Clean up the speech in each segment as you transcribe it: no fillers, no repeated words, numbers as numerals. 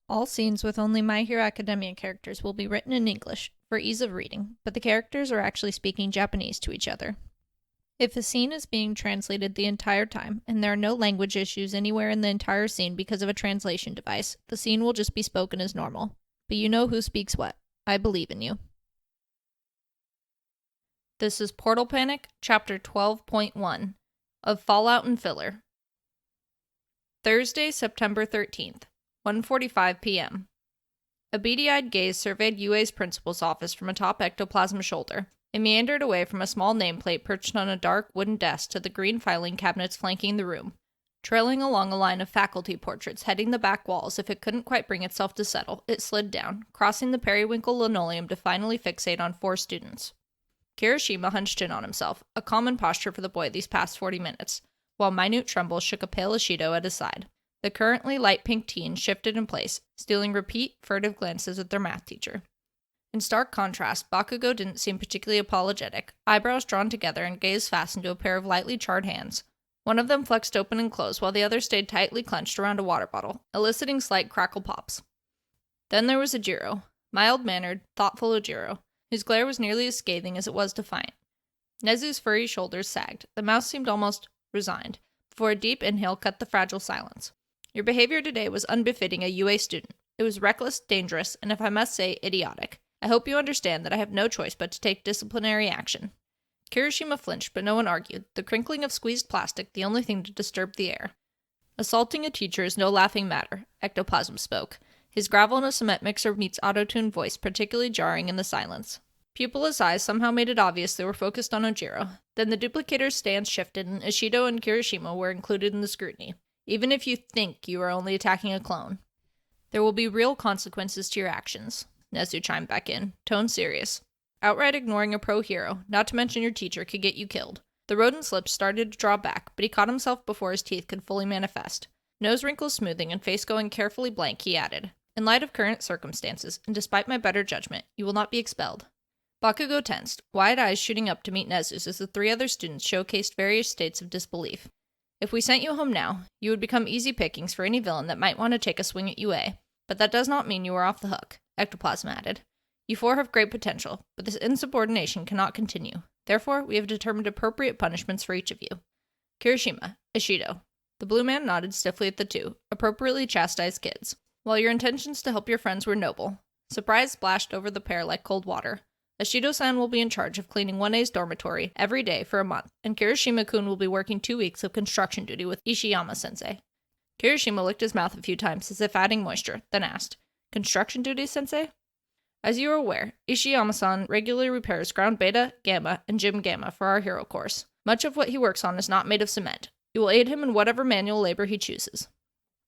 All scenes with only My Hero Academia characters will be written in English for ease of reading, but the characters are actually speaking Japanese to each other. If a scene is being translated the entire time, and there are no language issues anywhere in the entire scene because of a translation device, the scene will just be spoken as normal. But you know who speaks what. I believe in you. This is Portal Panic, Chapter 12.1 of Fallout and Filler. Thursday, September 13th, 1:45 p.m. A beady-eyed gaze surveyed UA's principal's office from atop Ectoplasm's shoulder. It meandered away from a small nameplate perched on a dark wooden desk to the green filing cabinets flanking the room, trailing along a line of faculty portraits heading the back walls. If it couldn't quite bring itself to settle, it slid down, crossing the periwinkle linoleum to finally fixate on 4 students. Kirishima hunched in on himself, a common posture for the boy these past 40 minutes, while minute trembles shook a pale Ishido at his side. The currently light pink teens shifted in place, stealing repeat, furtive glances at their math teacher. In stark contrast, Bakugo didn't seem particularly apologetic, eyebrows drawn together and gaze fastened to a pair of lightly charred hands. One of them flexed open and closed, while the other stayed tightly clenched around a water bottle, eliciting slight crackle pops. Then there was Ojiro, mild-mannered, thoughtful Ojiro, whose glare was nearly as scathing as it was defiant. Nezu's furry shoulders sagged. The mouth seemed almost resigned, before a deep inhale cut the fragile silence. Your behavior today was unbefitting a UA student. It was reckless, dangerous, and if I must say, idiotic. I hope you understand that I have no choice but to take disciplinary action. Kirishima flinched, but no one argued, the crinkling of squeezed plastic the only thing to disturb the air. Assaulting a teacher is no laughing matter, Ectoplasm spoke. His gravel in a cement mixer meets auto-tuned voice particularly jarring in the silence. Pupilless eyes somehow made it obvious they were focused on Ojiro. Then the duplicator's stance shifted, and Ishido and Kirishima were included in the scrutiny. Even if you think you are only attacking a clone, there will be real consequences to your actions, Nezu chimed back in, tone serious. Outright ignoring a pro-hero, not to mention your teacher, could get you killed. The rodent's lips started to draw back, but he caught himself before his teeth could fully manifest. Nose wrinkles smoothing and face going carefully blank, he added, in light of current circumstances, and despite my better judgment, you will not be expelled. Bakugo tensed, wide eyes shooting up to meet Nezu's as the 3 other students showcased various states of disbelief. If we sent you home now, you would become easy pickings for any villain that might want to take a swing at UA. But that does not mean you are off the hook, Ectoplasm added. You 4 have great potential, but this insubordination cannot continue. Therefore, we have determined appropriate punishments for each of you. Kirishima, Ishido. The blue man nodded stiffly at the 2, appropriately chastised kids. While your intentions to help your friends were noble, surprise splashed over the pair like cold water. Ishido-san will be in charge of cleaning 1A's dormitory every day for a month, and Kirishima-kun will be working 2 weeks of construction duty with Ishiyama-sensei. Kirishima licked his mouth a few times as if adding moisture, then asked, Construction duty, sensei? As you are aware, Ishiyama-san regularly repairs ground beta, gamma, and gym gamma for our hero course. Much of what he works on is not made of cement. You will aid him in whatever manual labor he chooses.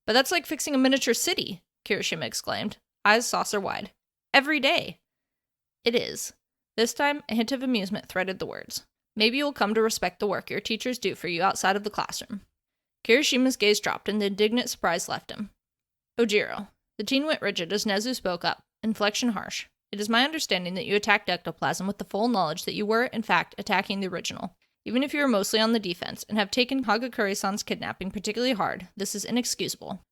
But that's like fixing a miniature city, Kirishima exclaimed, eyes saucer-wide. Every day. It is. This time, a hint of amusement threaded the words. Maybe you will come to respect the work your teachers do for you outside of the classroom. Kirishima's gaze dropped and the indignant surprise left him. Ojiro. The teen went rigid as Nezu spoke up, inflection harsh. It is my understanding that you attacked Ectoplasm with the full knowledge that you were, in fact, attacking the original. Even if you are mostly on the defense and have taken Hagakure-san's kidnapping particularly hard, this is inexcusable.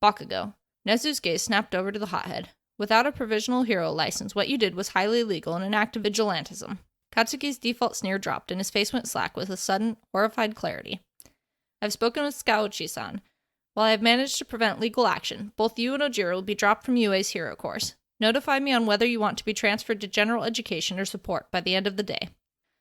Bakugo. Nezu's gaze snapped over to the hothead. Without a provisional hero license, what you did was highly illegal and an act of vigilantism. Katsuki's default sneer dropped, and his face went slack with a sudden, horrified clarity. I've spoken with Skauchi-san. While I have managed to prevent legal action, both you and Ojiro will be dropped from UA's hero course. Notify me on whether you want to be transferred to general education or support by the end of the day.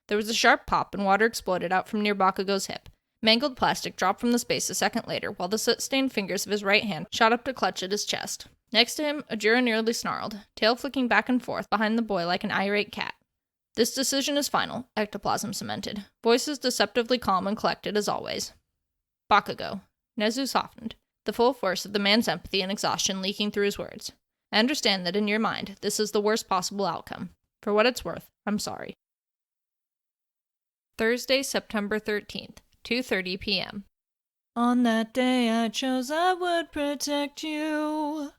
There was a sharp pop, and water exploded out from near Bakugo's hip. Mangled plastic dropped from the space a second later, while the soot-stained fingers of his right hand shot up to clutch at his chest. Next to him, Ojiro nearly snarled, tail flicking back and forth behind the boy like an irate cat. This decision is final, Ectoplasm cemented, voices deceptively calm and collected as always. Bakugo. Nezu softened, the full force of the man's empathy and exhaustion leaking through his words. I understand that in your mind, this is the worst possible outcome. For what it's worth, I'm sorry. Thursday, September 13th, 2:30 p.m. On that day I chose I would protect you.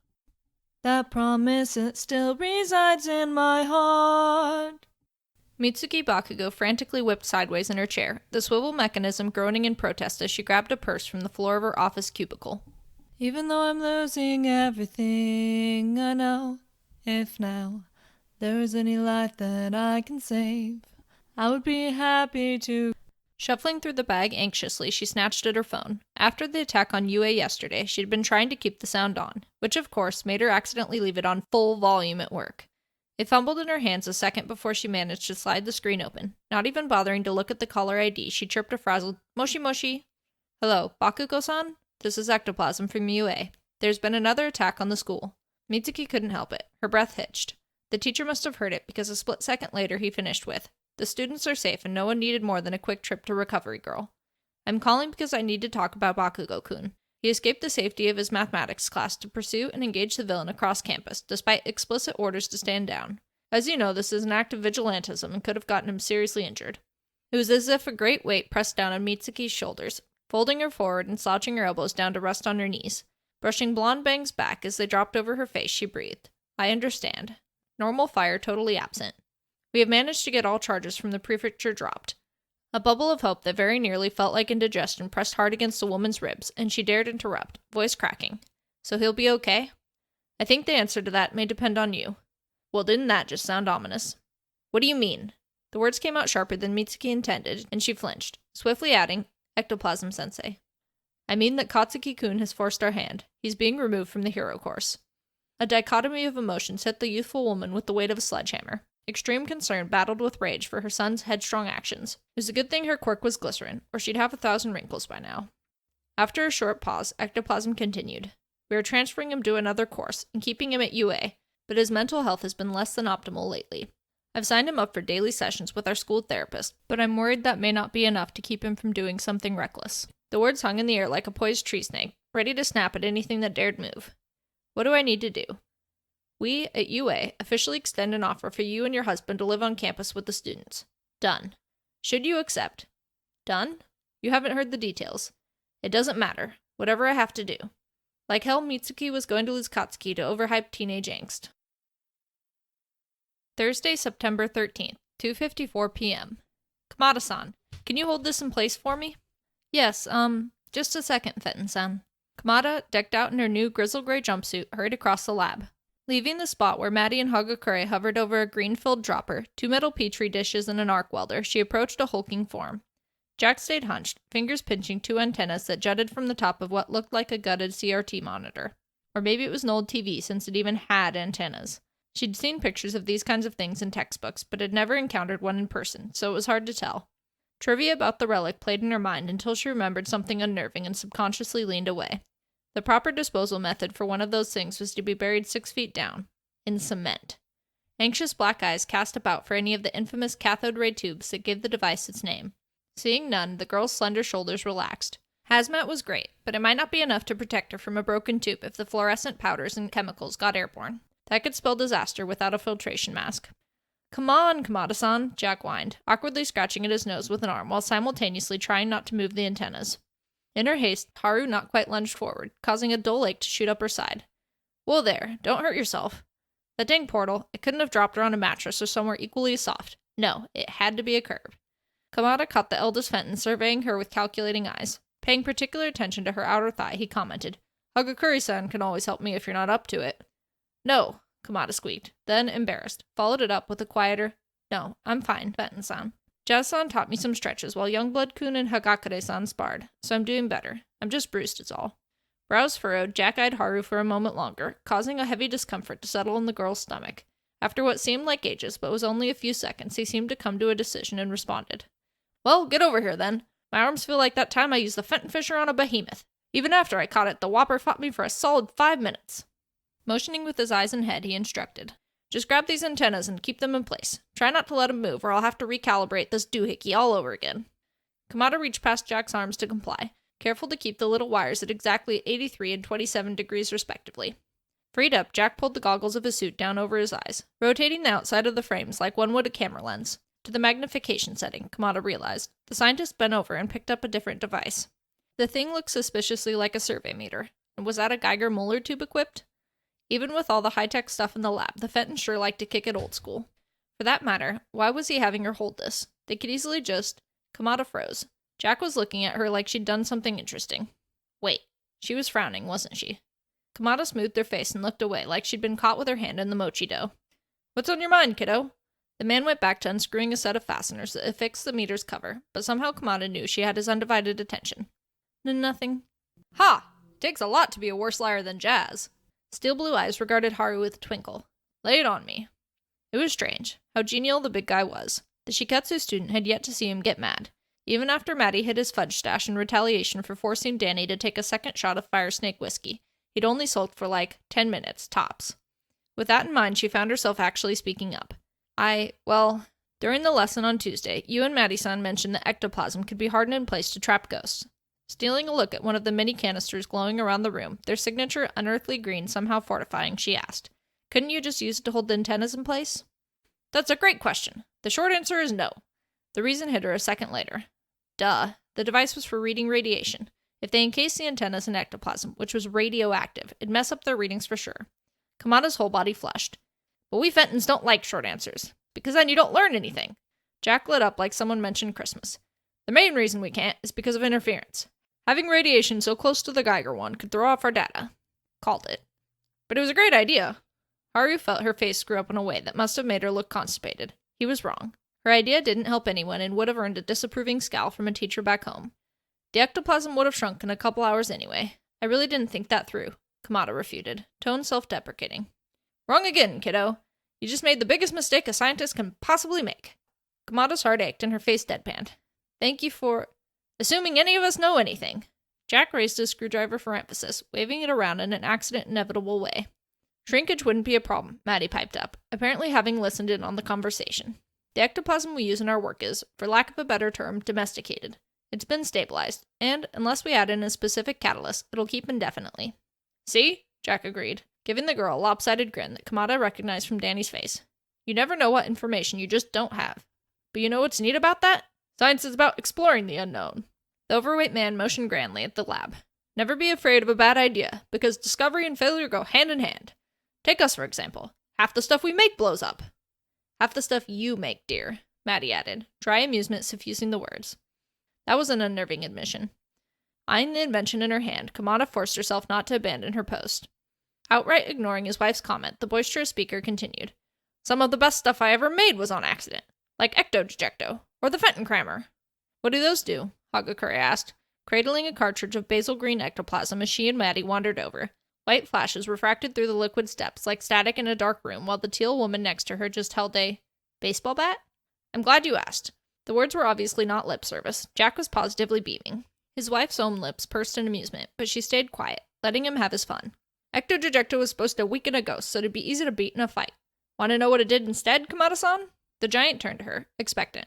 That promise, it still resides in my heart. Mitsuki Bakugo frantically whipped sideways in her chair, the swivel mechanism groaning in protest as she grabbed a purse from the floor of her office cubicle. Even though I'm losing everything I know, if now there is any life that I can save, I would be happy to. Shuffling through the bag anxiously, she snatched at her phone. After the attack on UA yesterday, she'd been trying to keep the sound on, which of course made her accidentally leave it on full volume at work. It fumbled in her hands a second before she managed to slide the screen open. Not even bothering to look at the caller ID, she chirped a frazzled, "Moshi Moshi." "Hello, Bakugo-san? This is Ectoplasm from UA. There's been another attack on the school." Mitsuki couldn't help it. Her breath hitched. The teacher must have heard it because a split second later he finished with, "The students are safe and no one needed more than a quick trip to Recovery Girl. I'm calling because I need to talk about Bakugo-kun. He escaped the safety of his mathematics class to pursue and engage the villain across campus, despite explicit orders to stand down. As you know, this is an act of vigilantism and could have gotten him seriously injured." It was as if a great weight pressed down on Mitsuki's shoulders, folding her forward and slouching her elbows down to rest on her knees. Brushing blonde bangs back as they dropped over her face, she breathed. "I understand. Normal fire totally absent. We have managed to get all charges from the prefecture dropped." A bubble of hope that very nearly felt like indigestion pressed hard against the woman's ribs, and she dared interrupt, voice cracking. "So he'll be okay?" "I think the answer to that may depend on you." "Well, didn't that just sound ominous?" "What do you mean?" The words came out sharper than Mitsuki intended, and she flinched, swiftly adding, "Ectoplasm sensei. I mean that Katsuki-kun has forced our hand. He's being removed from the hero course." A dichotomy of emotions hit the youthful woman with the weight of a sledgehammer. Extreme concern battled with rage for her son's headstrong actions. It was a good thing her quirk was glycerin, or she'd have 1,000 wrinkles by now. After a short pause, Ectoplasm continued. "We are transferring him to another course and keeping him at UA, but his mental health has been less than optimal lately. I've signed him up for daily sessions with our school therapist, but I'm worried that may not be enough to keep him from doing something reckless." The words hung in the air like a poised tree snake, ready to snap at anything that dared move. "What do I need to do?" "We, at UA, officially extend an offer for you and your husband to live on campus with the students. Done. Should you accept?" "Done? You haven't heard the details." "It doesn't matter. Whatever I have to do." Like hell, Mitsuki was going to lose Katsuki to overhyped teenage angst. Thursday, September 13th, 2:54 p.m. "Kamada-san, can you hold this in place for me?" "Yes, just a second, Fenton-san." Kamada, decked out in her new grizzle-gray jumpsuit, hurried across the lab. Leaving the spot where Maddie and Hagakure hovered over a green-filled dropper, 2 metal petri dishes, and an arc welder, she approached a hulking form. Jack stayed hunched, fingers pinching 2 antennas that jutted from the top of what looked like a gutted CRT monitor. Or maybe it was an old TV, since it even had antennas. She'd seen pictures of these kinds of things in textbooks, but had never encountered one in person, so it was hard to tell. Trivia about the relic played in her mind until she remembered something unnerving and subconsciously leaned away. The proper disposal method for one of those things was to be buried 6 feet down, in cement. Anxious black eyes cast about for any of the infamous cathode ray tubes that gave the device its name. Seeing none, the girl's slender shoulders relaxed. Hazmat was great, but it might not be enough to protect her from a broken tube if the fluorescent powders and chemicals got airborne. That could spell disaster without a filtration mask. "Come on, Kamada-san," Jack whined, awkwardly scratching at his nose with an arm while simultaneously trying not to move the antennas. In her haste, Haru not quite lunged forward, causing a dull ache to shoot up her side. "Whoa there, don't hurt yourself." That dang portal, it couldn't have dropped her on a mattress or somewhere equally as soft. No, it had to be a curb. Kamada caught the eldest Fenton surveying her with calculating eyes. Paying particular attention to her outer thigh, he commented, "Hagakure-san can always help me if you're not up to it." "No," Kamada squeaked, then, embarrassed, followed it up with a quieter, "No, I'm fine, Fenton-san. Jazz-san taught me some stretches while Youngblood-kun and Hagakure-san sparred, so I'm doing better. I'm just bruised is all." Brows furrowed, Jack eyed Haru for a moment longer, causing a heavy discomfort to settle in the girl's stomach. After what seemed like ages, but was only a few seconds, he seemed to come to a decision and responded. "Well, get over here then. My arms feel like that time I used the Fenton Fisher on a behemoth. Even after I caught it, the whopper fought me for a solid 5 minutes. Motioning with his eyes and head, he instructed. "Just grab these antennas and keep them in place. Try not to let them move, or I'll have to recalibrate this doohickey all over again." Kamada reached past Jack's arms to comply, careful to keep the little wires at exactly 83 and 27 degrees respectively. Freed up, Jack pulled the goggles of his suit down over his eyes, rotating the outside of the frames like one would a camera lens. To the magnification setting, Kamada realized. The scientist bent over and picked up a different device. The thing looked suspiciously like a survey meter. And was that a Geiger-Muller tube equipped? Even with all the high-tech stuff in the lab, the Fenton sure liked to kick it old school. For that matter, why was he having her hold this? They could easily just... Kamada froze. Jack was looking at her like she'd done something interesting. "Wait, She was frowning, wasn't she? Kamada smoothed her face and looked away like she'd been caught with her hand in the mochi dough. What's on your mind, kiddo? The man went back to unscrewing a set of fasteners that affixed the meter's cover, but somehow Kamada knew she had his undivided attention. Nothing. Ha! Takes a lot to be a worse liar than Jazz. Steel blue eyes regarded Haru with a twinkle. Lay it on me. It was strange, how genial the big guy was. The Shiketsu student had yet to see him get mad. Even after Maddie hid his fudge stash in retaliation for forcing Dani to take a second shot of Fire Snake whiskey, he'd only sulked for 10 minutes, tops. With that in mind, she found herself actually speaking up. During the lesson on Tuesday, you and Maddie-san mentioned that ectoplasm could be hardened in place to trap ghosts. Stealing a look at one of the many canisters glowing around the room, their signature unearthly green somehow fortifying, she asked, couldn't you just use it to hold the antennas in place? That's a great question. The short answer is no. The reason hit her a second later. Duh. The device was for reading radiation. If they encased the antennas in ectoplasm, which was radioactive, it'd mess up their readings for sure. Kamada's whole body flushed. But we Fentons don't like short answers, because then you don't learn anything. Jack lit up like someone mentioned Christmas. The main reason we can't is because of interference. Having radiation so close to the Geiger one could throw off our data. Called it. But it was a great idea. Haru felt her face screw up in a way that must have made her look constipated. He was wrong. Her idea didn't help anyone and would have earned a disapproving scowl from a teacher back home. The ectoplasm would have shrunk in a couple hours anyway. I really didn't think that through, Kamada refuted, tone self-deprecating. Wrong again, kiddo. You just made the biggest mistake a scientist can possibly make. Kamada's heart ached and her face deadpanned. Thank you for assuming any of us know anything. Jack raised his screwdriver for emphasis, waving it around in an accident-inevitable way. Shrinkage wouldn't be a problem, Maddie piped up, apparently having listened in on the conversation. The ectoplasm we use in our work is, for lack of a better term, domesticated. It's been stabilized, and, unless we add in a specific catalyst, it'll keep indefinitely. See? Jack agreed, giving the girl a lopsided grin that Kamada recognized from Dani's face. You never know what information you just don't have. But you know what's neat about that? Science is about exploring the unknown. The overweight man motioned grandly at the lab. Never be afraid of a bad idea, because discovery and failure go hand in hand. Take us, for example. Half the stuff we make blows up. Half the stuff you make, dear, Maddie added, dry amusement suffusing the words. That was an unnerving admission. Eyeing the invention in her hand, Kamada forced herself not to abandon her post. Outright ignoring his wife's comment, the boisterous speaker continued. Some of the best stuff I ever made was on accident, like ecto-dejecto, or the Fenton crammer. What do those do? Hagakure asked, cradling a cartridge of basil green ectoplasm as she and Maddie wandered over. White flashes refracted through the liquid steps like static in a dark room, while the teal woman next to her just held a baseball bat? I'm glad you asked. The words were obviously not lip service. Jack was positively beaming. His wife's own lips pursed in amusement, but she stayed quiet, letting him have his fun. Ecto-dejecto was supposed to weaken a ghost, so it'd be easy to beat in a fight. Want to know what it did instead, Kamada-san? The giant turned to her, expectant.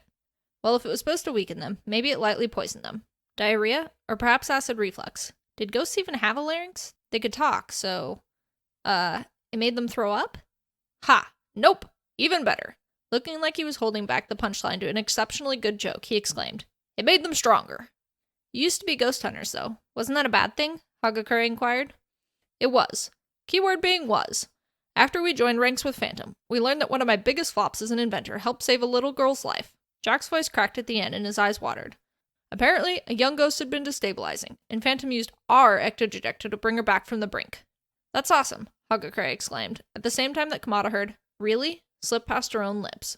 Well, if it was supposed to weaken them, maybe it lightly poisoned them. Diarrhea? Or perhaps acid reflux. Did ghosts even have a larynx? They could talk, so... it made them throw up? Ha! Nope! Even better. Looking like he was holding back the punchline to an exceptionally good joke, he exclaimed, It made them stronger. You used to be ghost hunters, though. Wasn't that a bad thing? Hagakure inquired. It was. Keyword being was. After we joined ranks with Phantom, we learned that one of my biggest flops as an inventor helped save a little girl's life. Jack's voice cracked at the end and his eyes watered. Apparently, a young ghost had been destabilizing, and Phantom used our ecto-dejecto to bring her back from the brink. That's awesome, Hagakure exclaimed, at the same time that Kamada heard, Really? Slip past her own lips.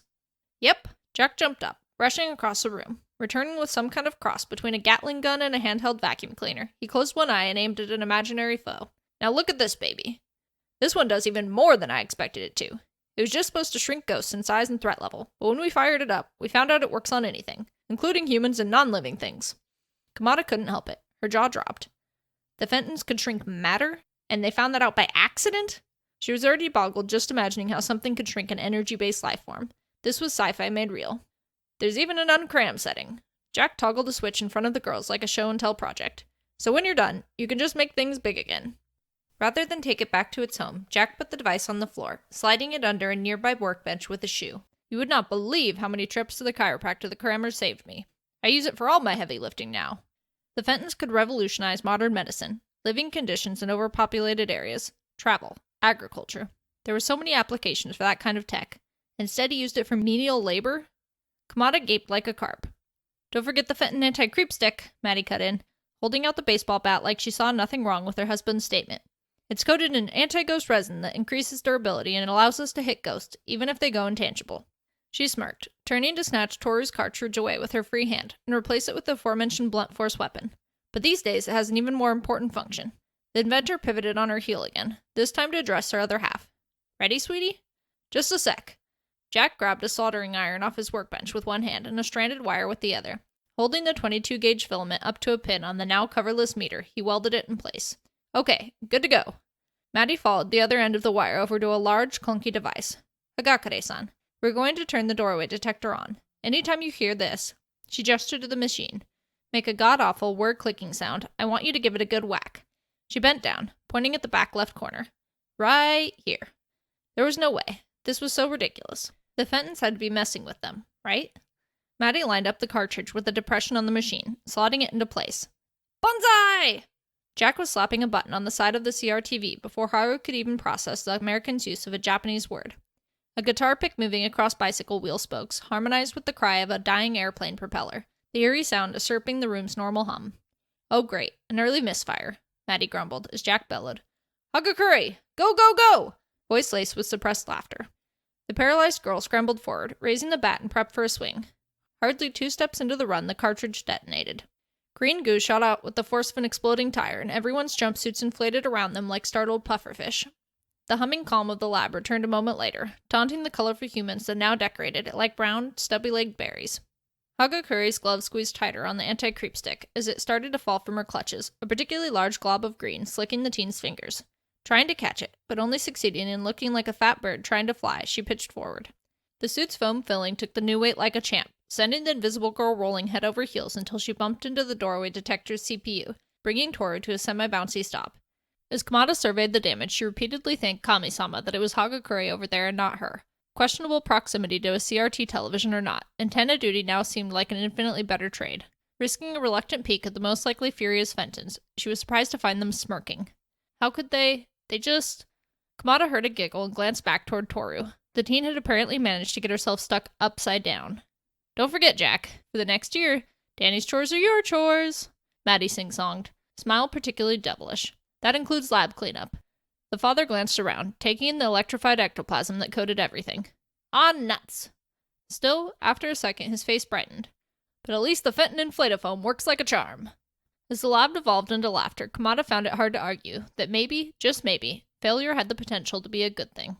Yep. Jack jumped up, rushing across the room. Returning with some kind of cross between a Gatling gun and a handheld vacuum cleaner, he closed one eye and aimed at an imaginary foe. Now look at this baby. This one does even more than I expected it to. It was just supposed to shrink ghosts in size and threat level, but when we fired it up, we found out it works on anything, including humans and non-living things. Kamada couldn't help it. Her jaw dropped. The Fentons could shrink matter, and they found that out by accident? She was already boggled just imagining how something could shrink an energy-based life form. This was sci-fi made real. There's even an uncram setting. Jack toggled a switch in front of the girls like a show-and-tell project. So when you're done, you can just make things big again. Rather than take it back to its home, Jack put the device on the floor, sliding it under a nearby workbench with a shoe. You would not believe how many trips to the chiropractor the crammer saved me. I use it for all my heavy lifting now. The Fentons could revolutionize modern medicine, living conditions in overpopulated areas, travel, agriculture. There were so many applications for that kind of tech. Instead, he used it for menial labor? Kamada gaped like a carp. Don't forget the Fenton anti-creep stick, Maddie cut in. holding out the baseball bat like she saw nothing wrong with her husband's statement. It's coated in anti-ghost resin that increases durability and allows us to hit ghosts, even if they go intangible. She smirked, turning to snatch Toru's cartridge away with her free hand and replace it with the aforementioned blunt force weapon. But these days it has an even more important function. The inventor pivoted on her heel again, this time to address her other half. Ready, sweetie? Just a sec. Jack grabbed a soldering iron off his workbench with one hand and a stranded wire with the other. Holding the 22-gauge filament up to a pin on the now coverless meter, he welded it in place. Okay, good to go. Maddie followed the other end of the wire over to a large, clunky device. Hagakure-san, we're going to turn the doorway detector on. Anytime you hear this, she gestured to the machine, make a god-awful word-clicking sound, I want you to give it a good whack. She bent down, pointing at the back left corner. Right here. There was no way. This was so ridiculous. The Fentons had to be messing with them, right? Maddie lined up the cartridge with a depression on the machine, slotting it into place. Bonsai! Jack was slapping a button on the side of the CRTV before Haru could even process the American's use of a Japanese word. A guitar pick moving across bicycle wheel spokes harmonized with the cry of a dying airplane propeller, the eerie sound usurping the room's normal hum. Oh great, an early misfire, Maddie grumbled as Jack bellowed. Hagakure! Go, go, go! Voice laced with suppressed laughter. The paralyzed girl scrambled forward, raising the bat and prepped for a swing. Hardly 2 steps into the run, the cartridge detonated. Green goo shot out with the force of an exploding tire, and everyone's jumpsuits inflated around them like startled pufferfish. The humming calm of the lab returned a moment later, taunting the colorful humans that now decorated it like brown, stubby-legged berries. Hagakure's glove squeezed tighter on the anti-creep stick as it started to fall from her clutches, a particularly large glob of green slicking the teen's fingers. Trying to catch it, but only succeeding in looking like a fat bird trying to fly, she pitched forward. The suit's foam filling took the new weight like a champ, sending the invisible girl rolling head over heels until she bumped into the doorway detector's CPU, bringing Toru to a semi-bouncy stop. As Kamada surveyed the damage, she repeatedly thanked Kami-sama that it was Hagakure over there and not her. Questionable proximity to a CRT television or not, antenna duty now seemed like an infinitely better trade. Risking a reluctant peek at the most likely furious Fentons, she was surprised to find them smirking. How could they just... Kamada heard a giggle and glanced back toward Toru. The teen had apparently managed to get herself stuck upside down. Don't forget, Jack, for the next year, Dani's chores are your chores, Maddie sing-songed, smile particularly devilish. That includes lab cleanup. The father glanced around, taking in the electrified ectoplasm that coated everything. Ah, nuts! Still, after a second, his face brightened. But at least the Fenton inflatofoam works like a charm. As the lab devolved into laughter, Kamada found it hard to argue that maybe, just maybe, failure had the potential to be a good thing.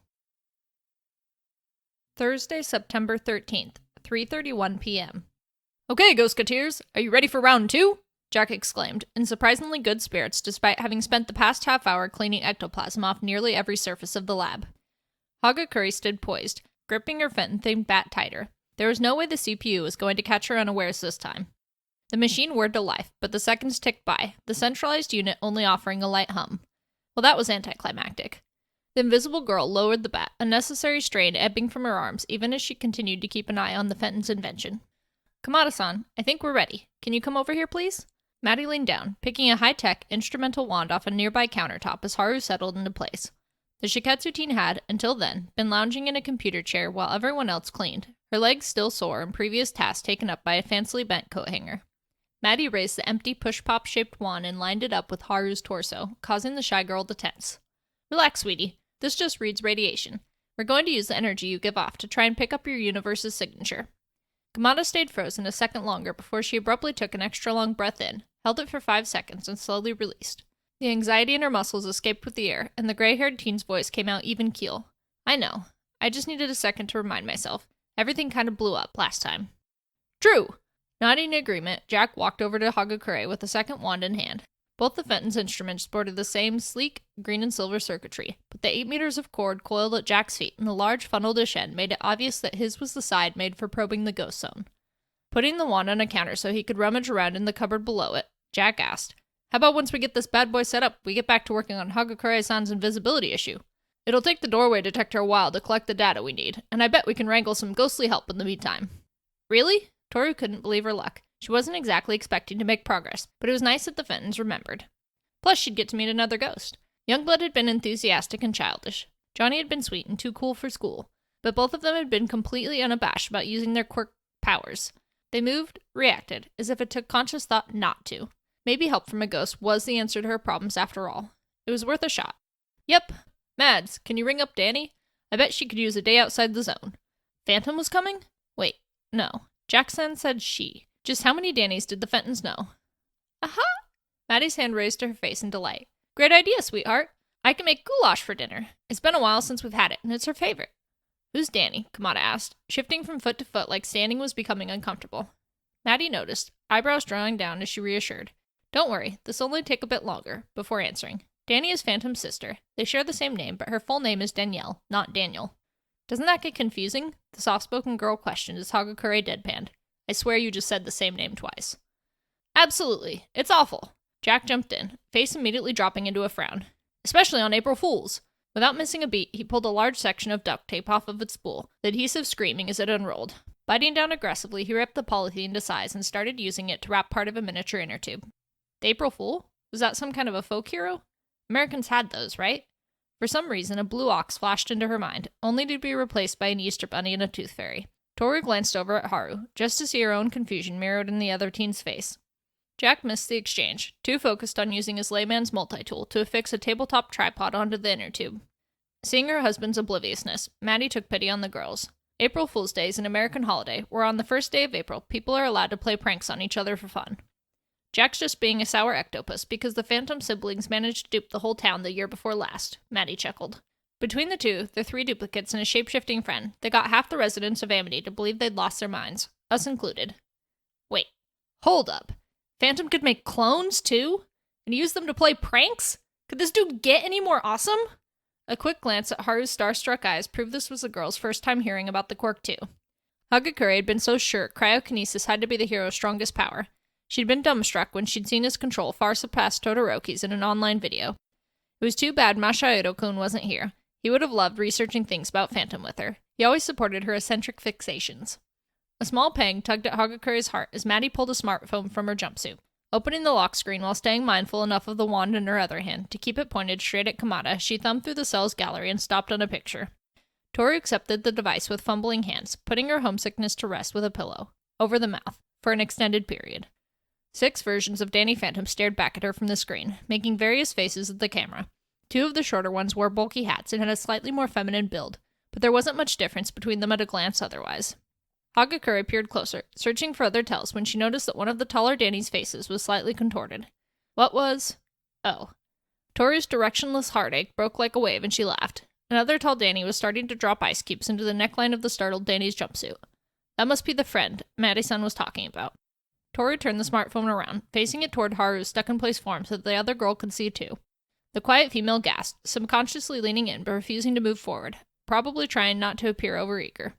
Thursday, September 13th, 3:31 p.m. Okay, Ghostketeers, are you ready for round 2? Jack exclaimed, in surprisingly good spirits despite having spent the past half hour cleaning ectoplasm off nearly every surface of the lab. Hagakure stood poised, gripping her Fenton-themed bat tighter. There was no way the CPU was going to catch her unawares this time. The machine whirred to life, but the seconds ticked by, the centralized unit only offering a light hum. Well, that was anticlimactic. The invisible girl lowered the bat, a necessary strain ebbing from her arms even as she continued to keep an eye on the Fenton's invention. Kamada-san, I think we're ready. Can you come over here, please? Maddie leaned down, picking a high-tech, instrumental wand off a nearby countertop as Haru settled into place. The Shiketsu teen had, until then, been lounging in a computer chair while everyone else cleaned, her legs still sore and previous tasks taken up by a fancily bent coat hanger. Maddie raised the empty push-pop-shaped wand and lined it up with Haru's torso, causing the shy girl to tense. Relax, sweetie. This just reads radiation. We're going to use the energy you give off to try and pick up your universe's signature. Kamada stayed frozen a second longer before she abruptly took an extra long breath in, held it for 5 seconds, and slowly released. The anxiety in her muscles escaped with the air, and the gray-haired teen's voice came out even keel. I know. I just needed a second to remind myself. Everything kind of blew up last time. True! Nodding in agreement, Jack walked over to Hagakure with a second wand in hand. Both the Fenton's instruments sported the same sleek green and silver circuitry, but the 8 meters of cord coiled at Jack's feet and the large funnel dish end made it obvious that his was the side made for probing the ghost zone. Putting the wand on a counter so he could rummage around in the cupboard below it, Jack asked, How about once we get this bad boy set up, we get back to working on Hagakure-san's invisibility issue? It'll take the doorway detector a while to collect the data we need, and I bet we can wrangle some ghostly help in the meantime. Really? Toru couldn't believe her luck. She wasn't exactly expecting to make progress, but it was nice that the Fentons remembered. Plus, she'd get to meet another ghost. Youngblood had been enthusiastic and childish. Johnny had been sweet and too cool for school, but both of them had been completely unabashed about using their quirk powers. They moved, reacted, as if it took conscious thought not to. Maybe help from a ghost was the answer to her problems after all. It was worth a shot. Yep. Mads, can you ring up Dani? I bet she could use a day outside the zone. Phantom was coming? Wait, no. Jackson said she. Just how many Danis did the Fentons know? Aha! Maddie's hand raised to her face in delight. Great idea, sweetheart. I can make goulash for dinner. It's been a while since we've had it, and it's her favorite. Who's Dani? Kamada asked, shifting from foot to foot like standing was becoming uncomfortable. Maddie noticed, eyebrows drawing down as she reassured. Don't worry, this'll only take a bit longer, before answering. Dani is Phantom's sister. They share the same name, but her full name is Danielle, not Daniel. Doesn't that get confusing? The soft-spoken girl questioned as Hagakure deadpanned. I swear you just said the same name twice. Absolutely. It's awful. Jack jumped in, face immediately dropping into a frown. Especially on April Fools. Without missing a beat, he pulled a large section of duct tape off of its spool, the adhesive screaming as it unrolled. Biting down aggressively, he ripped the polythene to size and started using it to wrap part of a miniature inner tube. The April Fool? Was that some kind of a folk hero? Americans had those, right? For some reason, a blue ox flashed into her mind, only to be replaced by an Easter bunny and a tooth fairy. Toru glanced over at Haru, just to see her own confusion mirrored in the other teen's face. Jack missed the exchange, too focused on using his layman's multi-tool to affix a tabletop tripod onto the inner tube. Seeing her husband's obliviousness, Maddie took pity on the girls. April Fool's Day is an American holiday, where on the first day of April, people are allowed to play pranks on each other for fun. Jack's just being a sour ectopus because the Phantom siblings managed to dupe the whole town the year before last, Maddie chuckled. Between the two, their 3 duplicates and a shape-shifting friend, they got half the residents of Amity to believe they'd lost their minds, us included. Wait, hold up. Phantom could make clones, too? And use them to play pranks? Could this dude get any more awesome? A quick glance at Haru's starstruck eyes proved this was the girl's first time hearing about the quirk, too. Hagakure had been so sure cryokinesis had to be the hero's strongest power. She'd been dumbstruck when she'd seen his control far surpass Todoroki's in an online video. It was too bad Masahiro-kun wasn't here. He would have loved researching things about Phantom with her. He always supported her eccentric fixations. A small pang tugged at Hagakure's heart as Maddie pulled a smartphone from her jumpsuit. Opening the lock screen while staying mindful enough of the wand in her other hand to keep it pointed straight at Kamada, she thumbed through the cell's gallery and stopped on a picture. Toru accepted the device with fumbling hands, putting her homesickness to rest with a pillow, over the mouth, for an extended period. 6 versions of Dani Phantom stared back at her from the screen, making various faces at the camera. 2 of the shorter ones wore bulky hats and had a slightly more feminine build, but there wasn't much difference between them at a glance otherwise. Hagakure peered closer, searching for other tells when she noticed that one of the taller Dani's faces was slightly contorted. What was? Oh. Toru's directionless heartache broke like a wave and she laughed. Another tall Dani was starting to drop ice cubes into the neckline of the startled Dani's jumpsuit. That must be the friend Maddie-san was talking about. Toru turned the smartphone around, facing it toward Haru's stuck-in-place form so that the other girl could see too. The quiet female gasped, subconsciously leaning in but refusing to move forward, probably trying not to appear overeager.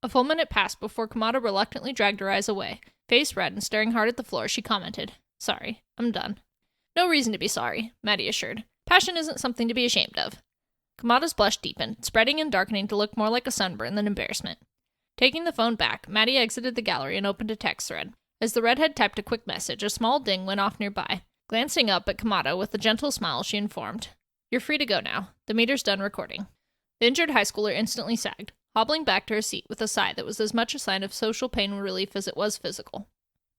A full minute passed before Kamada reluctantly dragged her eyes away. Face red and staring hard at the floor, she commented, Sorry, I'm done. No reason to be sorry, Maddie assured. Passion isn't something to be ashamed of. Kamada's blush deepened, spreading and darkening to look more like a sunburn than embarrassment. Taking the phone back, Maddie exited the gallery and opened a text thread. As the redhead typed a quick message, a small ding went off nearby. Glancing up at Kamada with a gentle smile, she informed, You're free to go now. The meter's done recording. The injured high schooler instantly sagged, hobbling back to her seat with a sigh that was as much a sign of social pain and relief as it was physical.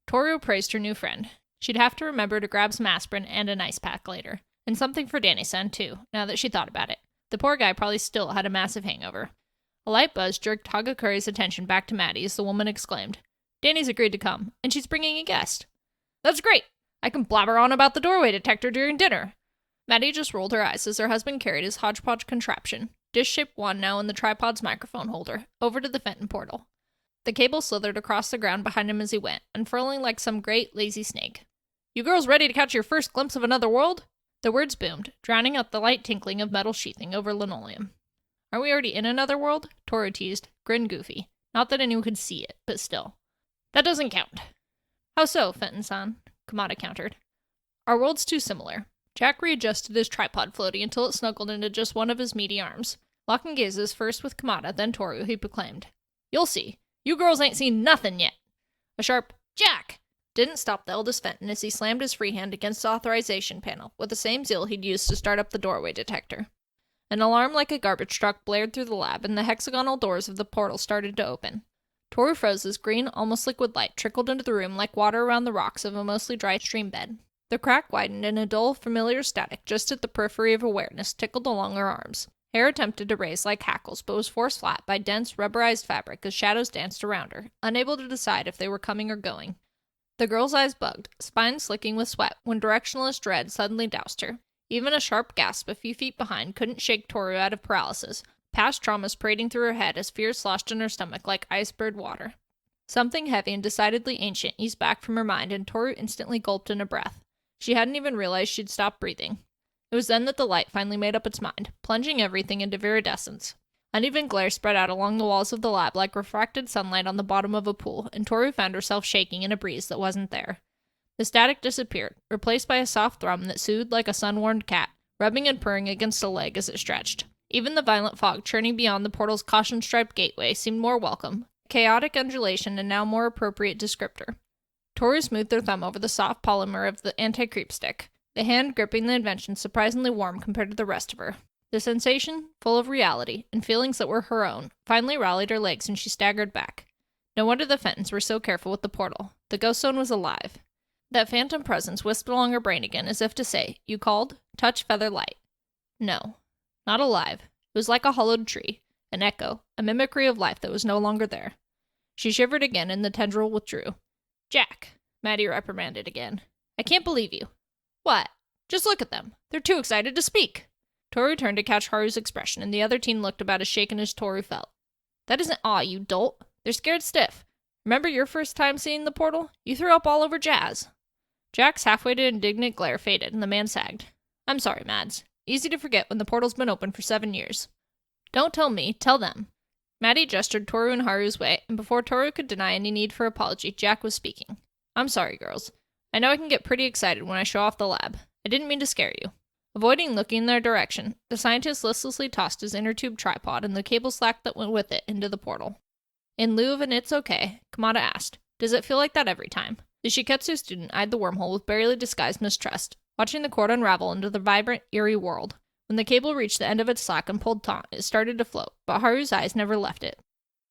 Toru praised her new friend. She'd have to remember to grab some aspirin and an ice pack later. And something for Dani-san, too, now that she thought about it. The poor guy probably still had a massive hangover. A light buzz jerked Hagakure's attention back to Maddie as the woman exclaimed, Dani's agreed to come, and she's bringing a guest. That's great! I can blabber on about the doorway detector during dinner. Maddie just rolled her eyes as her husband carried his hodgepodge contraption, dish-shaped wand now in the tripod's microphone holder, over to the Fenton portal. The cable slithered across the ground behind him as he went, unfurling like some great, lazy snake. You girls ready to catch your first glimpse of another world? The words boomed, drowning out the light tinkling of metal sheathing over linoleum. Are we already in another world? Toru teased, grin goofy. Not that anyone could see it, but still. That doesn't count. How so, Fenton-san? Kamada countered. Our world's too similar. Jack readjusted his tripod floaty until it snuggled into just one of his meaty arms. Locking gazes first with Kamada, then Toru, he proclaimed, You'll see. You girls ain't seen nothing yet. A sharp, Jack! Didn't stop the eldest Fenton as he slammed his free hand against the authorization panel with the same zeal he'd used to start up the doorway detector. An alarm like a garbage truck blared through the lab, and the hexagonal doors of the portal started to open. Toru froze as green, almost liquid light trickled into the room like water around the rocks of a mostly dry stream bed. The crack widened and a dull, familiar static just at the periphery of awareness tickled along her arms. Hair attempted to raise like hackles, but was forced flat by dense, rubberized fabric as shadows danced around her, unable to decide if they were coming or going. The girl's eyes bugged, spine slicking with sweat, when directionless dread suddenly doused her. Even a sharp gasp a few feet behind couldn't shake Toru out of paralysis, past traumas parading through her head as fear sloshed in her stomach like iceberg water. Something heavy and decidedly ancient eased back from her mind, and Toru instantly gulped in a breath. She hadn't even realized she'd stopped breathing. It was then that the light finally made up its mind, plunging everything into viridescence. Uneven glare spread out along the walls of the lab like refracted sunlight on the bottom of a pool, and Toru found herself shaking in a breeze that wasn't there. The static disappeared, replaced by a soft thrum that soothed like a sun-warmed cat, rubbing and purring against a leg as it stretched. Even the violent fog churning beyond the portal's caution-striped gateway seemed more welcome, chaotic undulation and now more appropriate descriptor. Toru smoothed her thumb over the soft polymer of the anti-creep stick, the hand gripping the invention surprisingly warm compared to the rest of her. The sensation, full of reality, and feelings that were her own, finally rallied her legs and she staggered back. No wonder the Fentons were so careful with the portal. The ghost zone was alive. That phantom presence whisked along her brain again as if to say, "You called? Touch feather light." No. Not alive. It was like a hollowed tree, an echo, a mimicry of life that was no longer there. She shivered again and the tendril withdrew. "Jack," Maddie reprimanded again. "I can't believe you." "What?" "Just look at them. They're too excited to speak." Toru turned to catch Haru's expression, and the other teen looked about as shaken as Toru felt. "That isn't awe, you dolt. They're scared stiff. Remember your first time seeing the portal? You threw up all over Jazz." Jack's halfway to indignant glare faded, and the man sagged. "I'm sorry, Mads. Easy to forget when the portal's been open for 7 years. Don't tell me, tell them." Maddie gestured Toru and Haru's way, and before Toru could deny any need for apology, Jack was speaking. "I'm sorry, girls. I know I can get pretty excited when I show off the lab. I didn't mean to scare you." Avoiding looking in their direction, the scientist listlessly tossed his inner tube tripod and the cable slack that went with it into the portal. In lieu of an "it's okay," Kamada asked, "Does it feel like that every time?" The Shiketsu student eyed the wormhole with barely disguised mistrust, watching the cord unravel into the vibrant, eerie world. When the cable reached the end of its slack and pulled taut, it started to float, but Haru's eyes never left it.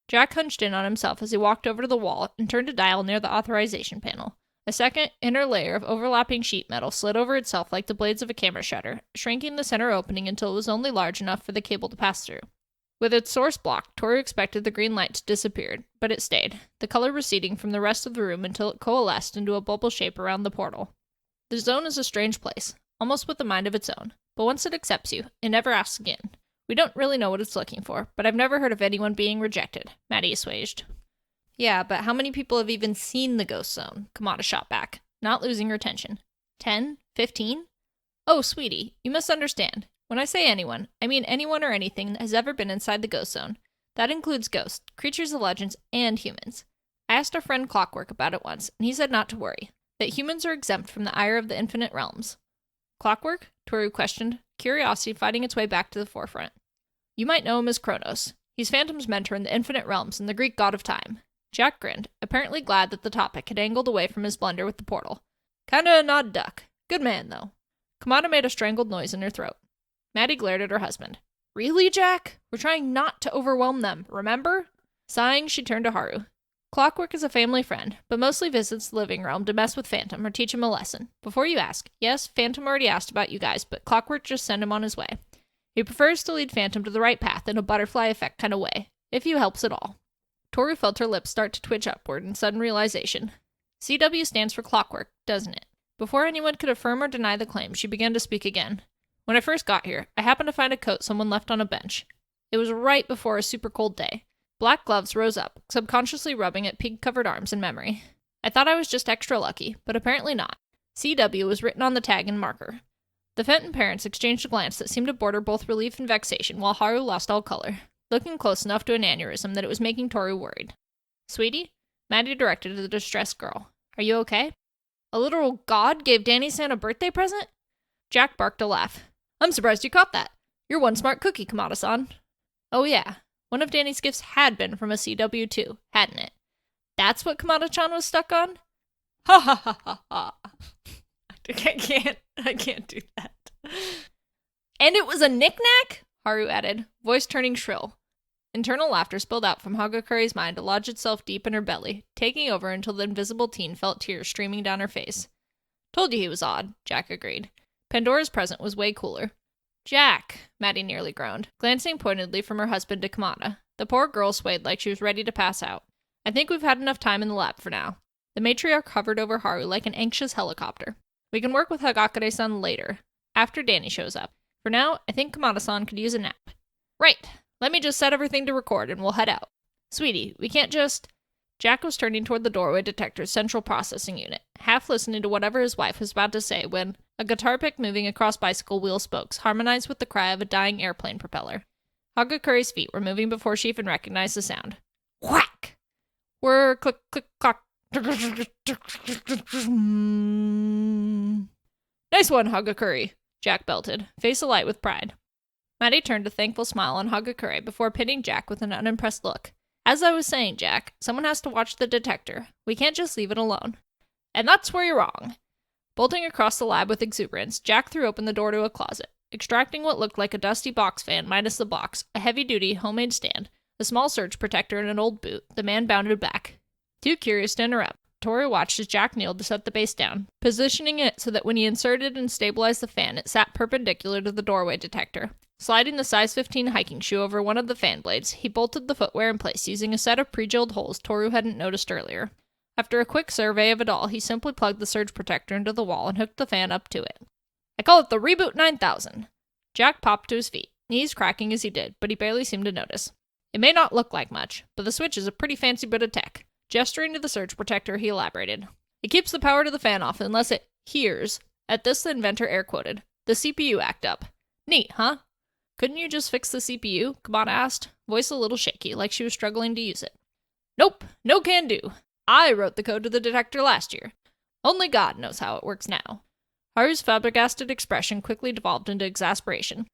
Jack hunched in on himself as he walked over to the wall and turned a dial near the authorization panel. A second, inner layer of overlapping sheet metal slid over itself like the blades of a camera shutter, shrinking the center opening until it was only large enough for the cable to pass through. With its source blocked, Toru expected the green light to disappear, but it stayed, the color receding from the rest of the room until it coalesced into a bubble shape around the portal. The zone is a strange place, almost with a mind of its own, but once it accepts you, it never asks again. We don't really know what it's looking for, but I've never heard of anyone being rejected, Maddie assuaged. "Yeah, but how many people have even seen the ghost zone?" Kamada shot back, not losing her tension. 10? 15? "Oh, sweetie, you misunderstand. When I say anyone, I mean anyone or anything that has ever been inside the ghost zone. That includes ghosts, creatures of legends, and humans. I asked our friend Clockwork about it once, and he said not to worry, that humans are exempt from the ire of the infinite realms." "Clockwork?" Toru questioned, curiosity fighting its way back to the forefront. "You might know him as Kronos. He's Phantom's mentor in the infinite realms and the Greek god of time." Jack grinned, apparently glad that the topic had angled away from his blunder with the portal. "Kinda an odd duck. Good man, though." Kamada made a strangled noise in her throat. Maddie glared at her husband. "Really, Jack? We're trying not to overwhelm them, remember?" Sighing, she turned to Haru. "Clockwork is a family friend, but mostly visits the living realm to mess with Phantom or teach him a lesson. Before you ask, yes, Phantom already asked about you guys, but Clockwork just sent him on his way. He prefers to lead Phantom to the right path in a butterfly effect kind of way, if he helps at all." Toru felt her lips start to twitch upward in sudden realization. CW stands for Clockwork, doesn't it? Before anyone could affirm or deny the claim, she began to speak again. "When I first got here, I happened to find a coat someone left on a bench. It was right before a super cold day. Black gloves rose up, subconsciously rubbing at pig-covered arms in memory. I thought I was just extra lucky, but apparently not. CW was written on the tag in marker." The Fenton parents exchanged a glance that seemed to border both relief and vexation, while Haru lost all color, looking close enough to an aneurysm that it was making Toru worried. "Sweetie?" Maddie directed to the distressed girl. "Are you okay?" "A literal god gave Dani-san a birthday present?" Jack barked a laugh. "I'm surprised you caught that. You're one smart cookie, Kamada-san." "Oh yeah, one of Danny's gifts had been from a CW too, hadn't it? That's what Kamada-chan was stuck on?" "Ha ha ha ha ha." I can't do that. "And it was a knick-knack?" Haru added, voice turning shrill. Internal laughter spilled out from Hagakuri's mind to lodge itself deep in her belly, taking over until the invisible teen felt tears streaming down her face. Told you he was odd, Jack agreed. Pandora's present was way cooler. Jack, Maddie nearly groaned, glancing pointedly from her husband to Kamada. The poor girl swayed like she was ready to pass out. I think we've had enough time in the lab for now. The matriarch hovered over Haru like an anxious helicopter. We can work with Hagakure-san later, after Dani shows up. For now, I think Kamada-san could use a nap. Right. Let me just set everything to record and we'll head out. Sweetie, we can't just... Jack was turning toward the doorway detector's central processing unit, half listening to whatever his wife was about to say when a guitar pick moving across bicycle wheel spokes harmonized with the cry of a dying airplane propeller. Hagakure's feet were moving before she even recognized the sound. Whack! Whir, click, click, clock. Nice one, Hagakure, Jack belted, face alight with pride. Maddie turned a thankful smile on Hagakure before pitting Jack with an unimpressed look. As I was saying, Jack, someone has to watch the detector. We can't just leave it alone. And that's where you're wrong. Bolting across the lab with exuberance, Jack threw open the door to a closet. Extracting what looked like a dusty box fan minus the box, a heavy-duty homemade stand, a small surge protector, and an old boot, the man bounded back. Too curious to interrupt, Toru watched as Jack kneeled to set the base down, positioning it so that when he inserted and stabilized the fan, it sat perpendicular to the doorway detector. Sliding the size 15 hiking shoe over one of the fan blades, he bolted the footwear in place using a set of pre-drilled holes Toru hadn't noticed earlier. After a quick survey of it all, he simply plugged the surge protector into the wall and hooked the fan up to it. I call it the Reboot 9000. Jack popped to his feet, knees cracking as he did, but he barely seemed to notice. It may not look like much, but the switch is a pretty fancy bit of tech. Gesturing to the surge protector, he elaborated. It keeps the power to the fan off unless it hears, at this the inventor air-quoted, the CPU act up. Neat, huh? Couldn't you just fix the CPU? Kamada asked, voice a little shaky, like she was struggling to use it. Nope, no can do. I wrote the code to the detector last year. Only God knows how it works now. Haru's flabbergasted expression quickly devolved into exasperation.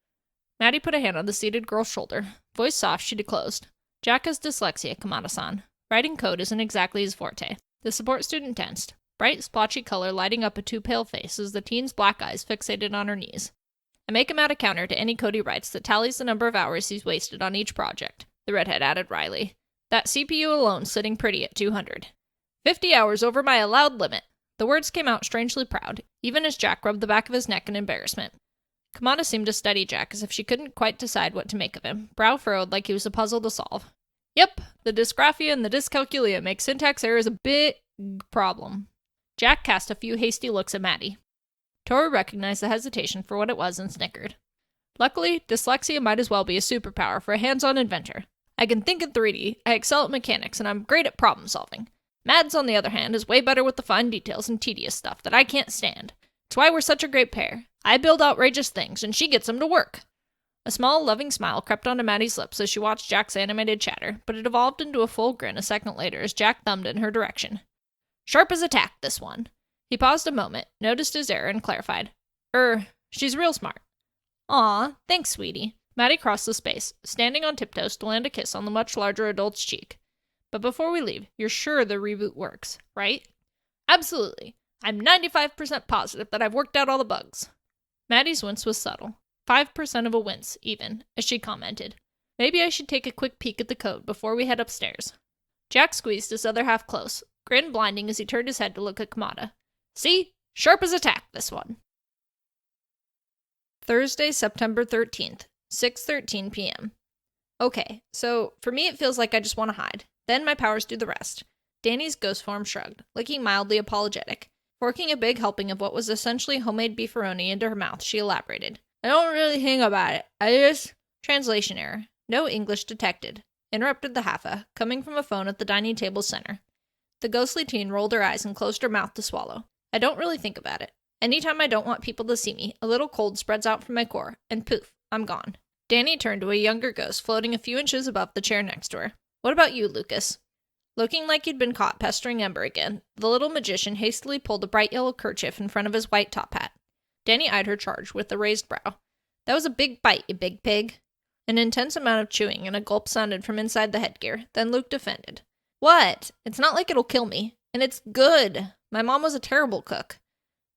Maddie put a hand on the seated girl's shoulder. Voice soft, she disclosed. Jack has dyslexia, Kamada-san. Writing code isn't exactly his forte. The support student tensed, bright, splotchy color lighting up a too-pale face as the teen's black eyes fixated on her knees. I make him add a counter to any code he writes that tallies the number of hours he's wasted on each project, the redhead added wryly. That CPU alone's sitting pretty at 200. 50 hours over my allowed limit. The words came out strangely proud, even as Jack rubbed the back of his neck in embarrassment. Kamada seemed to study Jack as if she couldn't quite decide what to make of him, brow furrowed like he was a puzzle to solve. Yep, the dysgraphia and the dyscalculia make syntax errors a big problem. Jack cast a few hasty looks at Maddie. Toru recognized the hesitation for what it was and snickered. Luckily, dyslexia might as well be a superpower for a hands-on inventor. I can think in 3D, I excel at mechanics, and I'm great at problem-solving. Mads, on the other hand, is way better with the fine details and tedious stuff that I can't stand. It's why we're such a great pair. I build outrageous things, and she gets them to work. A small, loving smile crept onto Maddie's lips as she watched Jack's animated chatter, but it evolved into a full grin a second later as Jack thumbed in her direction. Sharp as a tack, this one. He paused a moment, noticed his error, and clarified. She's real smart. Aw, thanks, sweetie. Maddie crossed the space, standing on tiptoes to land a kiss on the much larger adult's cheek. But before we leave, you're sure the reboot works, right? Absolutely. I'm 95% positive that I've worked out all the bugs. Maddie's wince was subtle. 5% of a wince, even, as she commented. Maybe I should take a quick peek at the code before we head upstairs. Jack squeezed his other half close, grin blinding as he turned his head to look at Kamada. See? Sharp as a tack, this one. Thursday, September 13th, 6:13 p.m. Okay, so for me it feels like I just want to hide. Then my powers do the rest. Dani's ghost form shrugged, looking mildly apologetic. Forking a big helping of what was essentially homemade beefaroni into her mouth, she elaborated. I don't really think about it. Translation error. No English detected. Interrupted the Haffa, coming from a phone at the dining table center. The ghostly teen rolled her eyes and closed her mouth to swallow. I don't really think about it. Anytime I don't want people to see me, a little cold spreads out from my core, and poof, I'm gone. Dani turned to a younger ghost floating a few inches above the chair next to her. What about you, Lucas? Looking like he'd been caught pestering Ember again, the little magician hastily pulled a bright yellow kerchief in front of his white top hat. Dani eyed her charge with a raised brow. That was a big bite, you big pig. An intense amount of chewing and a gulp sounded from inside the headgear, then Luke defended. What? It's not like it'll kill me. And it's good. My mom was a terrible cook.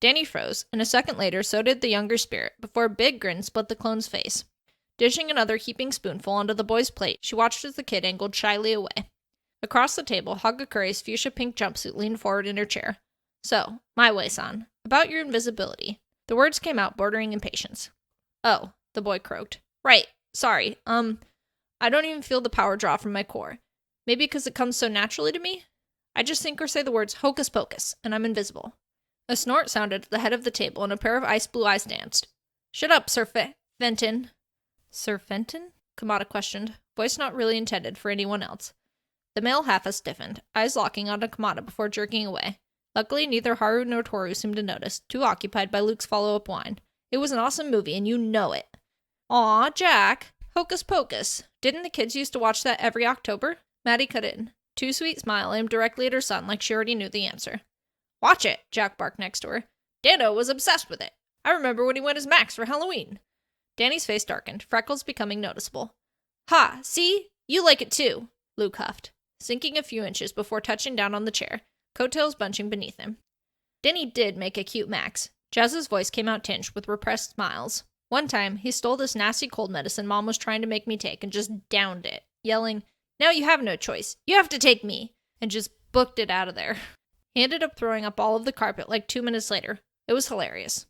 Dani froze, and a second later so did the younger spirit, before a big grin split the clone's face. Dishing another heaping spoonful onto the boy's plate, she watched as the kid angled shyly away. Across the table, Hagakure's fuchsia-pink jumpsuit leaned forward in her chair. So, my way, son. About your invisibility. The words came out bordering impatience. Oh, the boy croaked. Right, sorry, I don't even feel the power draw from my core. Maybe because it comes so naturally to me? I just think or say the words hocus pocus, and I'm invisible. A snort sounded at the head of the table, and a pair of ice blue eyes danced. Shut up, Sir Fenton. Sir Fenton? Kamada questioned, voice not really intended for anyone else. The male half stiffened, eyes locking onto Kamada before jerking away. Luckily, neither Haru nor Toru seemed to notice, too occupied by Luke's follow-up whine. It was an awesome movie, and you know it. Aw, Jack. Hocus Pocus. Didn't the kids used to watch that every October? Maddie cut in. Too sweet smile aimed directly at her son like she already knew the answer. Watch it, Jack barked next to her. Dano was obsessed with it. I remember when he went as Max for Halloween. Danny's face darkened, freckles becoming noticeable. Ha, see? You like it too, Luke huffed, sinking a few inches before touching down on the chair, coattails bunching beneath him. Danny did make a cute Max. Jazz's voice came out tinged with repressed smiles. One time, he stole this nasty cold medicine Mom was trying to make me take and just downed it, yelling, Now you have no choice. You have to take me, and just booked it out of there. He ended up throwing up all of the carpet like 2 minutes later. It was hilarious.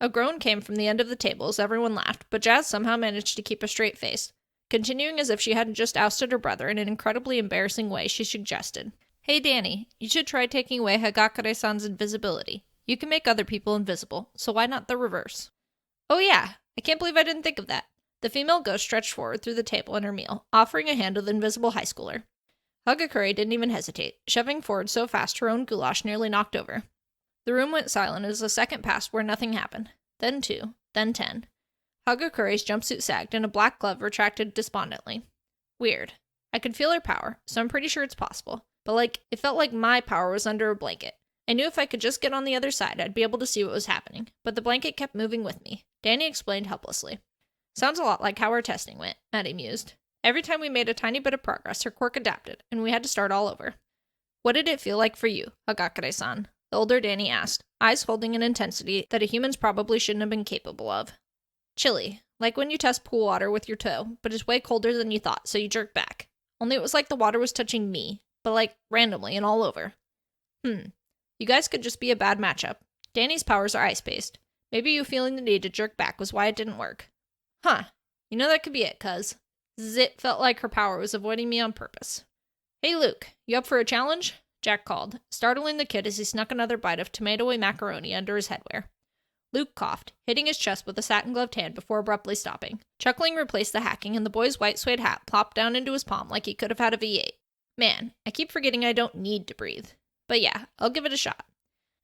A groan came from the end of the table as everyone laughed, but Jazz somehow managed to keep a straight face. Continuing as if she hadn't just ousted her brother in an incredibly embarrassing way, she suggested, Hey Danny, you should try taking away Hagakure-san's invisibility. You can make other people invisible, so why not the reverse? Oh yeah, I can't believe I didn't think of that. The female ghost stretched forward through the table in her meal, offering a hand to the invisible high schooler. Hagakure didn't even hesitate, shoving forward so fast her own goulash nearly knocked over. The room went silent as a second passed where nothing happened. Then 2, then 10. Hagakure's jumpsuit sagged and a black glove retracted despondently. Weird. I could feel her power, so I'm pretty sure it's possible. But it felt like my power was under a blanket. I knew if I could just get on the other side, I'd be able to see what was happening, but the blanket kept moving with me. Dani explained helplessly. Sounds a lot like how our testing went, Maddie mused. Every time we made a tiny bit of progress, her quirk adapted, and we had to start all over. What did it feel like for you, Hagakure-san? The older Dani asked, eyes holding an intensity that a human's probably shouldn't have been capable of. Chilly, like when you test pool water with your toe, but it's way colder than you thought, so you jerk back. Only it was like the water was touching me, but randomly and all over. You guys could just be a bad matchup. Dani's powers are ice-based. Maybe you feeling the need to jerk back was why it didn't work. Huh. You know that could be it, cuz. Zit felt like her power was avoiding me on purpose. Hey Luke, you up for a challenge? Jack called, startling the kid as he snuck another bite of tomatoey macaroni under his headwear. Luke coughed, hitting his chest with a satin-gloved hand before abruptly stopping. Chuckling replaced the hacking, and the boy's white suede hat plopped down into his palm like he could have had a V8. Man, I keep forgetting I don't need to breathe. But yeah, I'll give it a shot.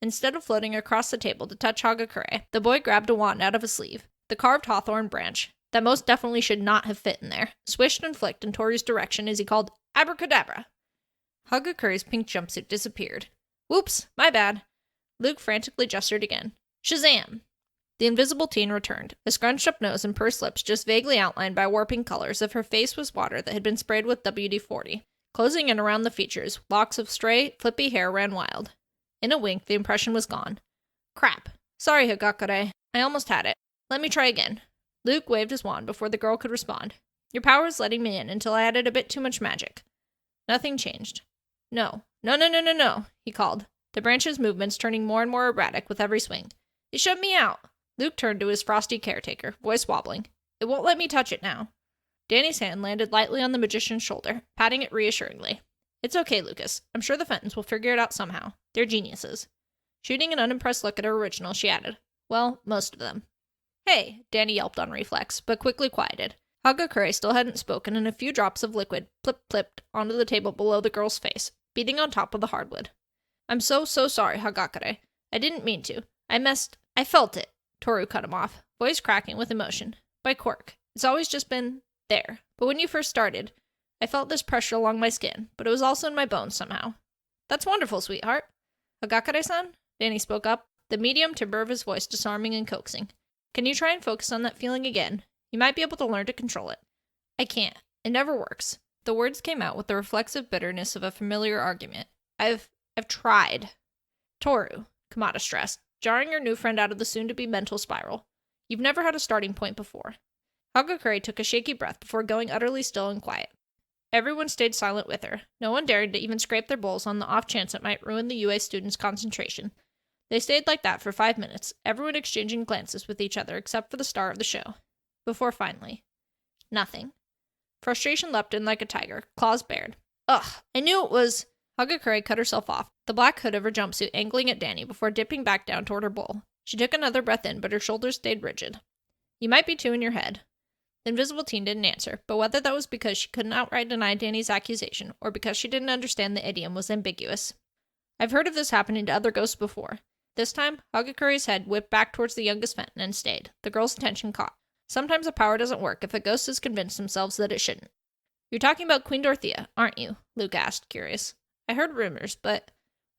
Instead of floating across the table to touch Hagakure, the boy grabbed a wand out of his sleeve, the carved hawthorn branch, that most definitely should not have fit in there, swished and flicked in Toru's direction as he called, Abracadabra! Hagakure's pink jumpsuit disappeared. Whoops, my bad. Luke frantically gestured again. Shazam! The invisible teen returned, a scrunched-up nose and pursed lips just vaguely outlined by warping colors if her face was water that had been sprayed with WD-40. Closing in around the features, locks of stray, flippy hair ran wild. In a wink, the impression was gone. Crap. Sorry, Hagakure. I almost had it. Let me try again. Luke waved his wand before the girl could respond. Your power is letting me in until I added a bit too much magic. Nothing changed. No, he called, the branch's movements turning more and more erratic with every swing. It shut me out. Luke turned to his frosty caretaker, voice wobbling. It won't let me touch it now. Dani's hand landed lightly on the magician's shoulder, patting it reassuringly. It's okay, Lucas. I'm sure the Fentons will figure it out somehow. They're geniuses. Shooting an unimpressed look at her original, she added, well, most of them. Hey, Dani yelped on reflex, but quickly quieted. Hagakure still hadn't spoken, and a few drops of liquid plip-plipped onto the table below the girl's face, beating on top of the hardwood. I'm so sorry, Hagakure. I didn't mean to. I felt it. Toru cut him off, voice cracking with emotion. By quirk. It's always just been there. But when you first started, I felt this pressure along my skin, but it was also in my bones somehow. That's wonderful, sweetheart. Hagakure-san? Dani spoke up, the medium timbre of his voice disarming and coaxing. Can you try and focus on that feeling again? You might be able to learn to control it. I can't. It never works. The words came out with the reflexive bitterness of a familiar argument. I've tried. Toru, Kamada stressed, jarring her new friend out of the soon-to-be mental spiral. You've never had a starting point before. Hagakure took a shaky breath before going utterly still and quiet. Everyone stayed silent with her, no one daring to even scrape their bowls on the off chance it might ruin the UA students' concentration. They stayed like that for 5 minutes, everyone exchanging glances with each other except for the star of the show. Before finally, nothing. Frustration leapt in like a tiger, claws bared. Ugh, I knew it was... Hagakure cut herself off, the black hood of her jumpsuit angling at Dani before dipping back down toward her bowl. She took another breath in, but her shoulders stayed rigid. You might be too in your head. The invisible teen didn't answer, but whether that was because she couldn't outright deny Dani's accusation, or because she didn't understand the idiom was ambiguous. I've heard of this happening to other ghosts before. This time, Hagakure's head whipped back towards the youngest Fenton and stayed. The girl's attention caught. Sometimes a power doesn't work if a ghost has convinced themselves that it shouldn't. You're talking about Queen Dorothea, aren't you? Luke asked, curious. I heard rumors, but...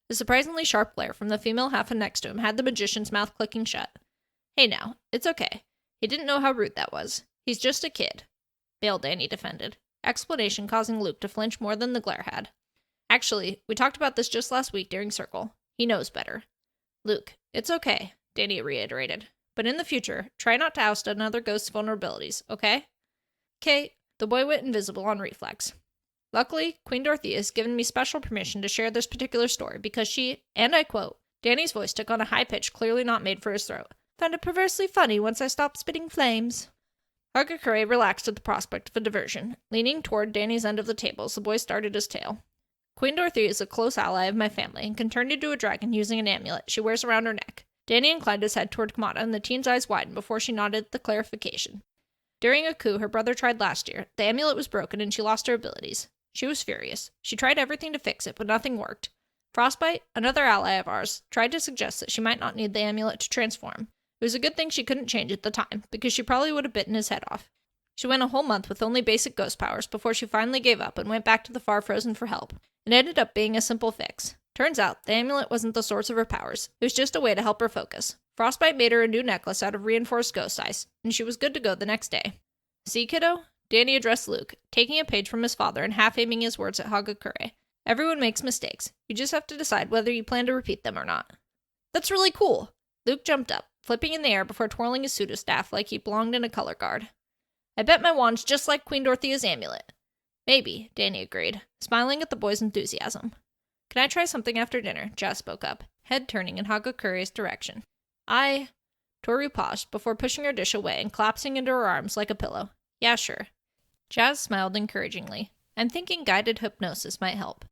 The surprisingly sharp glare from the female half next to him had the magician's mouth clicking shut. Hey now, it's okay. He didn't know how rude that was. He's just a kid. Bail, Dani defended. Explanation causing Luke to flinch more than the glare had. Actually, we talked about this just last week during Circle. He knows better. Luke, it's okay, Dani reiterated. But in the future, try not to oust another ghost's vulnerabilities, okay? Okay, the boy went invisible on reflex. Luckily, Queen Dorothea has given me special permission to share this particular story because she, and I quote, Dani's voice took on a high pitch clearly not made for his throat, found it perversely funny once I stopped spitting flames. Hagakure relaxed at the prospect of a diversion. Leaning toward Dani's end of the table as the boy started his tale. Queen Dorothea is a close ally of my family and can turn into a dragon using an amulet she wears around her neck. Dani inclined his head toward Kamada, and the teen's eyes widened before she nodded the clarification. During a coup her brother tried last year, the amulet was broken and she lost her abilities. She was furious. She tried everything to fix it, but nothing worked. Frostbite, another ally of ours, tried to suggest that she might not need the amulet to transform. It was a good thing she couldn't change at the time, because she probably would have bitten his head off. She went a whole month with only basic ghost powers before she finally gave up and went back to the Far Frozen for help. It ended up being a simple fix. Turns out, the amulet wasn't the source of her powers. It was just a way to help her focus. Frostbite made her a new necklace out of reinforced ghost ice, and she was good to go the next day. See, kiddo? Dani addressed Luke, taking a page from his father and half-aiming his words at Hagakure. Everyone makes mistakes. You just have to decide whether you plan to repeat them or not. That's really cool! Luke jumped up, flipping in the air before twirling his pseudo-staff like he belonged in a color guard. I bet my wand's just like Queen Dorothea's amulet. Maybe, Dani agreed, smiling at the boy's enthusiasm. Can I try something after dinner? Jazz spoke up, head turning in Hagakure's direction. Toru paused before pushing her dish away and collapsing into her arms like a pillow. Yeah, sure. Jazz smiled encouragingly. I'm thinking guided hypnosis might help.